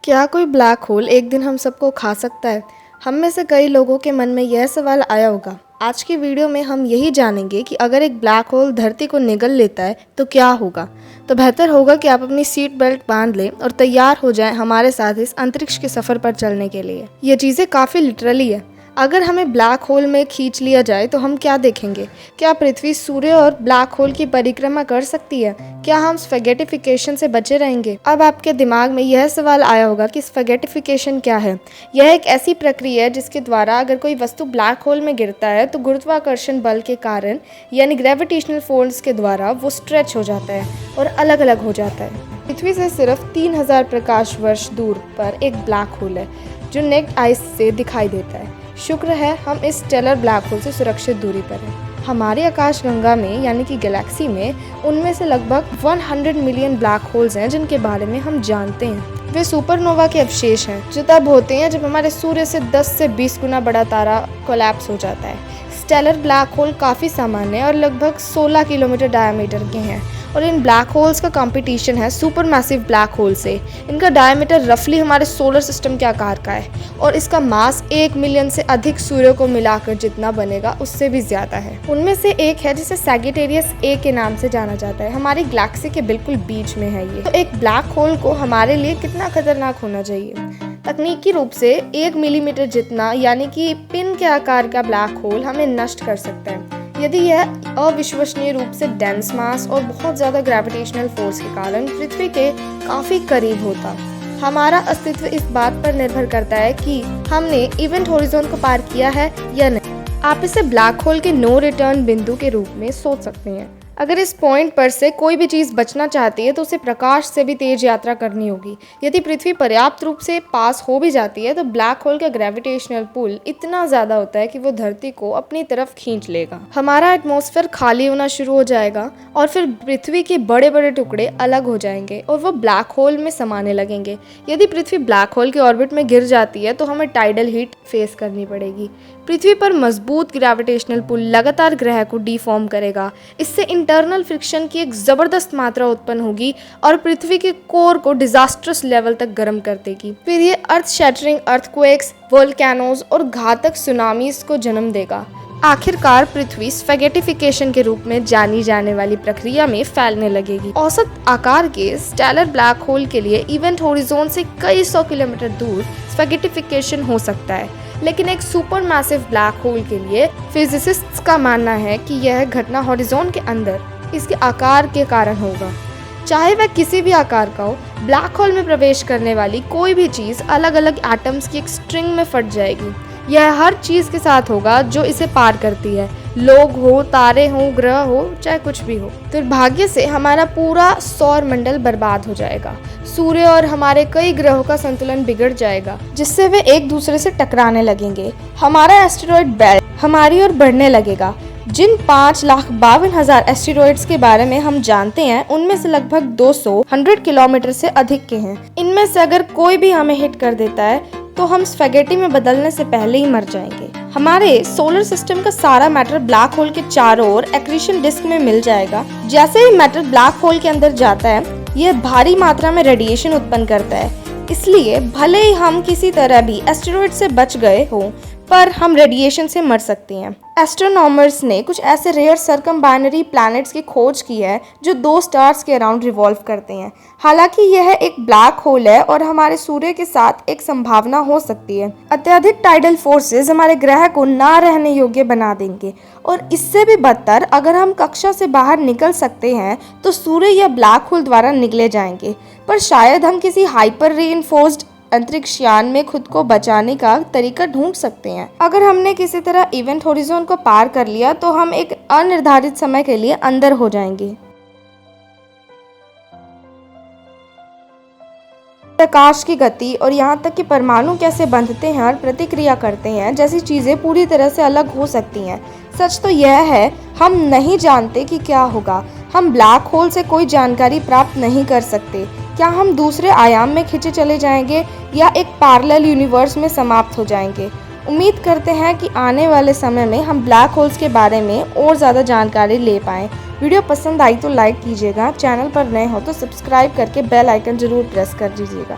क्या कोई black hole एक दिन हम सबको खा सकता है? हम में से कई लोगों के मन में यह सवाल आया होगा। आज की वीडियो में हम यही जानेंगे कि अगर एक ब्लैक होल धरती को निगल लेता है तो क्या होगा। तो बेहतर होगा कि आप अपनी सीट बेल्ट बांध लें और तैयार हो जाएं हमारे साथ इस अंतरिक्ष के सफ़र पर चलने के लिए। ये चीज़ें काफ़ी लिटरली है। अगर हमें ब्लैक होल में खींच लिया जाए तो हम क्या देखेंगे? क्या पृथ्वी सूर्य और ब्लैक होल की परिक्रमा कर सकती है? क्या हम स्फैगेटिफिकेशन से बचे रहेंगे? अब आपके दिमाग में यह सवाल आया होगा कि स्फैगेटिफिकेशन क्या है। यह एक ऐसी प्रक्रिया है जिसके द्वारा अगर कोई वस्तु ब्लैक होल में गिरता है तो गुरुत्वाकर्षण बल के कारण यानी ग्रेविटेशनल फोर्स के द्वारा वो स्ट्रेच हो जाता है और अलग अलग हो जाता है। पृथ्वी से सिर्फ 3000 प्रकाश वर्ष दूर पर एक ब्लैक होल है जो नेक्ड आइज से दिखाई देता है। शुक्र है हम इस स्टेलर ब्लैक होल से सुरक्षित दूरी पर हैं। हमारी आकाशगंगा में यानी कि गैलेक्सी में उनमें से लगभग 100 मिलियन ब्लैक होल्स हैं जिनके बारे में हम जानते हैं। वे सुपरनोवा के अवशेष हैं जो तब होते हैं जब हमारे सूर्य से 10 से 20 गुना बड़ा तारा कोलैप्स हो जाता है। स्टेलर ब्लैक होल काफ़ी सामान्य और लगभग 16 किलोमीटर डायमीटर के हैं और इन ब्लैक होल्स का कंपटीशन है सुपर मैसिव ब्लैक होल से। इनका डायमीटर रफली हमारे सोलर सिस्टम के आकार का है और इसका मास 1 मिलियन से अधिक सूर्यों को मिलाकर जितना बनेगा उससे भी ज़्यादा है। उनमें से एक है जिसे सैगिटेरियस ए के नाम से जाना जाता है। हमारी गैलेक्सी के बिल्कुल बीच में है ये। तो एक ब्लैक होल को हमारे लिए कितना खतरनाक होना चाहिए? तकनीकी रूप से 1 मिलीमीटर जितना यानी कि पिन के आकार का ब्लैक होल हमें नष्ट कर सकता है यदि यह अविश्वसनीय रूप से डेंस मास और बहुत ज़्यादा ग्रेविटेशनल फोर्स के कारण पृथ्वी के काफ़ी करीब होता। हमारा अस्तित्व इस बात पर निर्भर करता है कि हमने इवेंट होरिज़ोन को पार किया है या नहीं। आप इसे ब्लैक होल के नो रिटर्न बिंदु के रूप में सोच सकते हैं। अगर इस पॉइंट पर से कोई भी चीज़ बचना चाहती है तो उसे प्रकाश से भी तेज यात्रा करनी होगी। यदि पृथ्वी पर्याप्त रूप से पास हो भी जाती है तो ब्लैक होल का ग्रेविटेशनल पुल इतना ज़्यादा होता है कि वो धरती को अपनी तरफ खींच लेगा। हमारा एटमॉस्फेयर खाली होना शुरू हो जाएगा और फिर पृथ्वी के बड़े बड़े टुकड़े अलग हो जाएंगे और वो ब्लैक होल में समाने लगेंगे। यदि पृथ्वी ब्लैक होल के ऑर्बिट में गिर जाती है तो हमें टाइडल हीट फेस करनी पड़ेगी। पृथ्वी पर मजबूत ग्रेविटेशनल पुल लगातार ग्रह को डिफॉर्म करेगा। इससे इंटरनल फ्रिक्शन की एक ज़बरदस्त मात्रा उत्पन्न होगी और पृथ्वी के कोर को डिजास्ट्रस लेवल तक गर्म कर देगी। फिर ये अर्थ शैटरिंग अर्थक्वेक्स, वोल्केनोज और घातक सुनामीज को जन्म देगा। आखिरकार पृथ्वी स्फैगेटिफिकेशन के रूप में जानी जाने वाली प्रक्रिया में फैलने लगेगी। औसत आकार के स्टेलर ब्लैक होल के लिए इवेंट होरिज़ोन से कई 100 किलोमीटर दूर स्फैगेटिफिकेशन हो सकता है, लेकिन एक सुपर मैसिव ब्लैक होल के लिए फिजिसिस्ट्स का मानना है कि यह घटना हॉरिजॉन के अंदर इसके आकार के कारण होगा। चाहे वह किसी भी आकार का हो, ब्लैक होल में प्रवेश करने वाली कोई भी चीज़ अलग अलग एटम्स की एक स्ट्रिंग में फट जाएगी। यह हर चीज़ के साथ होगा जो इसे पार करती है, लोग हो, तारे हो, ग्रह हो, चाहे कुछ भी हो। दुर्भाग्य से हमारा पूरा सौर मंडल बर्बाद हो जाएगा। सूर्य और हमारे कई ग्रहों का संतुलन बिगड़ जाएगा जिससे वे एक दूसरे से टकराने लगेंगे। हमारा एस्टेरॉयड बेल्ट हमारी ओर बढ़ने लगेगा। जिन 5,52,000 एस्टेरॉयड्स के बारे में हम जानते हैं उनमें से लगभग 200 किलोमीटर से अधिक के हैं। इनमें से अगर कोई भी हमें हिट कर देता है तो हम स्फैगेटी में बदलने से पहले ही मर जाएंगे। हमारे सोलर सिस्टम का सारा मैटर ब्लैक होल के चारों ओर एक्रीशन डिस्क में मिल जाएगा। जैसे ही मैटर ब्लैक होल के अंदर जाता है यह भारी मात्रा में रेडिएशन उत्पन्न करता है। इसलिए भले ही हम किसी तरह भी एस्टेरॉयड से बच गए हों पर हम रेडिएशन से मर सकते हैं। एस्ट्रोनॉमर्स ने कुछ ऐसे रेयर सर्कम बाइनरी प्लैनेट्स की खोज की है जो 2 स्टार्स के अराउंड रिवॉल्व करते हैं। हालांकि यह एक ब्लैक होल है और हमारे सूर्य के साथ एक संभावना हो सकती है। अत्यधिक टाइडल फोर्सेस हमारे ग्रह को ना रहने योग्य बना देंगे और इससे भी बदतर अगर हम कक्षा से बाहर निकल सकते हैं तो सूर्य या ब्लैक होल द्वारा निगले जाएंगे। पर शायद हम किसी हाइपर रीइंफोर्स्ड अंतरिक्ष यान में खुद को बचाने का तरीका ढूंढ सकते हैं। अगर हमने किसी तरह इवेंट होरिज़ोन को पार कर लिया तो हम एक अनिर्धारित समय के लिए अंदर हो जाएंगे। प्रकाश की गति और यहाँ तक कि परमाणु कैसे बंधते हैं और प्रतिक्रिया करते हैं जैसी चीज़ें पूरी तरह से अलग हो सकती हैं। सच तो यह है हम नहीं जानते कि क्या होगा। हम ब्लैक होल से कोई जानकारी प्राप्त नहीं कर सकते। क्या हम दूसरे आयाम में खींचे चले जाएंगे या एक पैरेलल यूनिवर्स में समाप्त हो जाएंगे? उम्मीद करते हैं कि आने वाले समय में हम ब्लैक होल्स के बारे में और ज़्यादा जानकारी ले पाएँ। वीडियो पसंद आई तो लाइक कीजिएगा, चैनल पर नए हो तो सब्सक्राइब करके बेल आइकन ज़रूर प्रेस कर दीजिएगा।